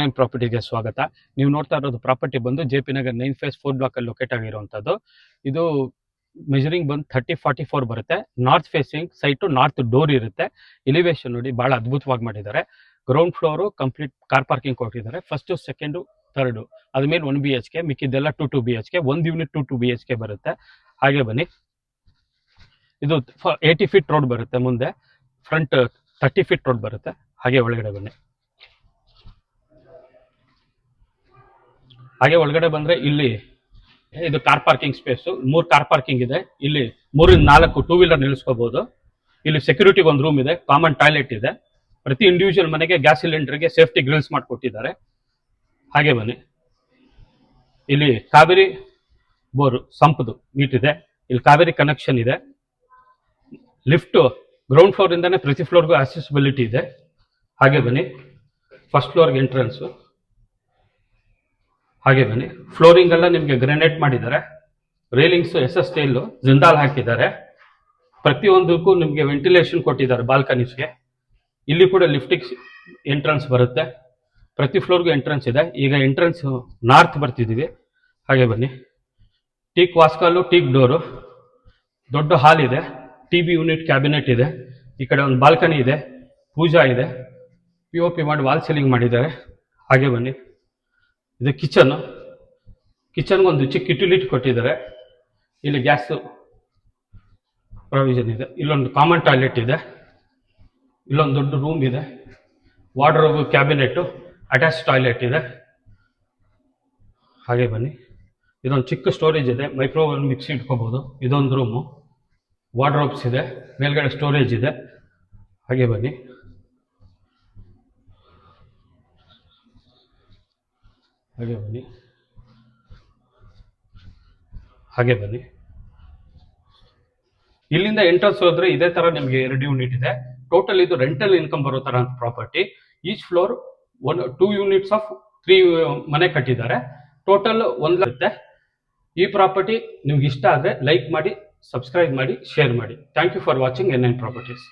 N9 ಪ್ರಾಪರ್ಟಿಗೆ ಸ್ವಾಗತ. ನೀವು ನೋಡ್ತಾ ಇರೋದು ಪ್ರಾಪರ್ಟಿ ಬಂದು ಜೆಪಿ ನಗರ್ 9 ಫೇಸ್ 4 ಬ್ಲಾಕ್ ಅಲ್ಲಿ ಲೊಕೇಟ್ ಆಗಿರುವಂತದ್ದು. ಇದು ಮೆಜರಿಂಗ್ ಬಂದು 30-44 ಬರುತ್ತೆ. North facing site north door ಇರುತ್ತೆ. ಎಲಿವೇಶನ್ ನೋಡಿ ಬಹಳ ಅದ್ಭುತವಾಗಿ ಮಾಡಿದ್ದಾರೆ. Ground floor complete car parking ಕೊಟ್ಟಿದ್ದಾರೆ. ಫಸ್ಟ್, ಸೆಕೆಂಡ್, ಥರ್ಡ್ ಅದ್ಮೇಲೆ 1 BHK, ಮಿಕ್ಕಿದ್ದೆಲ್ಲ 2 BHK. ಒಂದು ಯೂನಿಟ್ 2 BHK ಬರುತ್ತೆ. ಹಾಗೆ ಬನ್ನಿ, ಇದು 80 ಫೀಟ್ ರೋಡ್ ಬರುತ್ತೆ. ಮುಂದೆ ಫ್ರಂಟ್ 30 ಫೀಟ್ ರೋಡ್ ಬರುತ್ತೆ. ಹಾಗೆ ಒಳಗಡೆ ಬನ್ನಿ. ಹಾಗೆ ಒಳಗಡೆ ಬಂದ್ರೆ ಇಲ್ಲಿ ಇದು car parking space. 3 car parking ಇದೆ. ಇಲ್ಲಿ 3-4 ಟೂ ವೀಲರ್ ನಿಲ್ಲಿಸ್ಕೋಬಹುದು. ಇಲ್ಲಿ ಸೆಕ್ಯೂರಿಟಿಗೆ ಒಂದು ರೂಮ್ ಇದೆ. ಕಾಮನ್ ಟಾಯ್ಲೆಟ್ ಇದೆ. ಪ್ರತಿ ಇಂಡಿವಿಜುವಲ್ ಮನೆಗೆ ಗ್ಯಾಸ್ ಸಿಲಿಂಡರ್ಗೆ ಸೇಫ್ಟಿ ಗ್ರಿಲ್ಸ್ ಮಾಡಿಕೊಟ್ಟಿದ್ದಾರೆ. ಹಾಗೆ ಬನ್ನಿ, ಇಲ್ಲಿ ಕಾವೇರಿ ಬೋರ್ ಸಂಪದು ನೀಟ್ ಇದೆ. ಇಲ್ಲಿ ಕಾವೇರಿ ಕನೆಕ್ಷನ್ ಇದೆ. ಲಿಫ್ಟ್ ಗ್ರೌಂಡ್ ಫ್ಲೋರ್ ಇಂದಾನೆ ಪ್ರತಿ ಫ್ಲೋರ್ಗೂ ಅಕ್ಸೆಸಿಬಿಲಿಟಿ ಇದೆ. ಹಾಗೆ ಬನ್ನಿ, ಫಸ್ಟ್ ಫ್ಲೋರ್ಗೆ ಎಂಟ್ರೆನ್ಸ್. ಹಾಗೆ ಬನ್ನಿ, ಫ್ಲೋರಿಂಗ್ ಎಲ್ಲ ನಿಮಗೆ ಗ್ರೆನೇಟ್ ಮಾಡಿದ್ದಾರೆ. ರೇಲಿಂಗ್ಸ್ SS ಸ್ಟೈಲ್ ಜಿಂದಾಲ್ ಹಾಕಿದ್ದಾರೆ. ಪ್ರತಿಯೊಂದಕ್ಕೂ ನಿಮಗೆ ವೆಂಟಿಲೇಷನ್ ಕೊಟ್ಟಿದ್ದಾರೆ ಬಾಲ್ಕನೀಸ್ಗೆ. ಇಲ್ಲಿ ಕೂಡ ಲಿಫ್ಟಿಗೆ ಎಂಟ್ರೆನ್ಸ್ ಬರುತ್ತೆ. ಪ್ರತಿ ಫ್ಲೋರ್ಗೂ ಎಂಟ್ರೆನ್ಸ್ ಇದೆ. ಈಗ ಎಂಟ್ರೆನ್ಸ್ ನಾರ್ತ್ ಬರ್ತಿದ್ದೀವಿ. ಹಾಗೆ ಬನ್ನಿ, ಟೀಕ್ ವಾಸ್ಕಾಲು, ಟೀಕ್ ಡೋರು, ದೊಡ್ಡ ಹಾಲ್ ಇದೆ. TV ಯೂನಿಟ್ ಕ್ಯಾಬಿನೆಟ್ ಇದೆ. ಈ ಕಡೆ ಒಂದು ಬಾಲ್ಕನಿ ಇದೆ, ಪೂಜಾ ಇದೆ. POP ಮಾಡಿ ವಾಲ್ ಸೀಲಿಂಗ್ ಮಾಡಿದ್ದಾರೆ. ಹಾಗೆ ಬನ್ನಿ, ಇದು ಕಿಚನ್. ಕಿಚನ್ಗೆ ಒಂದು ಚಿಕ್ಕ ಯುಟಿಲಿಟಿ ಕೊಟ್ಟಿದ್ದಾರೆ. ಇಲ್ಲಿ ಗ್ಯಾಸ್ ಪ್ರೊವಿಷನ್ ಇದೆ. ಇಲ್ಲೊಂದು ಕಾಮನ್ ಟಾಯ್ಲೆಟ್ ಇದೆ. ಇಲ್ಲೊಂದು ದೊಡ್ಡ ರೂಮ್ ಇದೆ. ವಾರ್ಡ್ರೋಬ್, ಕ್ಯಾಬಿನೆಟ್ಟು, ಅಟ್ಯಾಚ್ ಟಾಯ್ಲೆಟ್ ಇದೆ. ಹಾಗೆ ಬನ್ನಿ, ಇದೊಂದು ಚಿಕ್ಕ ಸ್ಟೋರೇಜ್ ಇದೆ. ಮೈಕ್ರೋವೇವ್ ಮಿಕ್ಸಿ ಇಟ್ಕೋಬಹುದು. ಇದೊಂದು ರೂಮು. ವಾರ್ಡ್ರೋಬ್ಸ್ ಇದೆ. ಮೇಲ್ಗಡೆ ಸ್ಟೋರೇಜ್ ಇದೆ. ಹಾಗೆ ಬನ್ನಿ, ಹಾಗೆ ಬನ್ನಿ, ಹಾಗೆ ಬನ್ನಿ. ಇಲ್ಲಿಂದ ಎಂಟ್ರೆನ್ಸ್ ಹೋದ್ರೆ ಇದೇ ತರ ನಿಮಗೆ 2 ಯೂನಿಟ್ ಇದೆ. ಟೋಟಲ್ ಇದು ರೆಂಟಲ್ ಇನ್ಕಮ್ ಬರೋ ತರ property. Each floor 2 units of 3 ಮನೆ ಕಟ್ಟಿದ್ದಾರೆ. ಟೋಟಲ್ 1 ಲಕ್ಷ. ಈ ಪ್ರಾಪರ್ಟಿ ನಿಮ್ಗೆ ಇಷ್ಟ ಆದರೆ ಲೈಕ್ ಮಾಡಿ, ಸಬ್ಸ್ಕ್ರೈಬ್ ಮಾಡಿ, ಶೇರ್ ಮಾಡಿ. Thank you for watching N9 properties.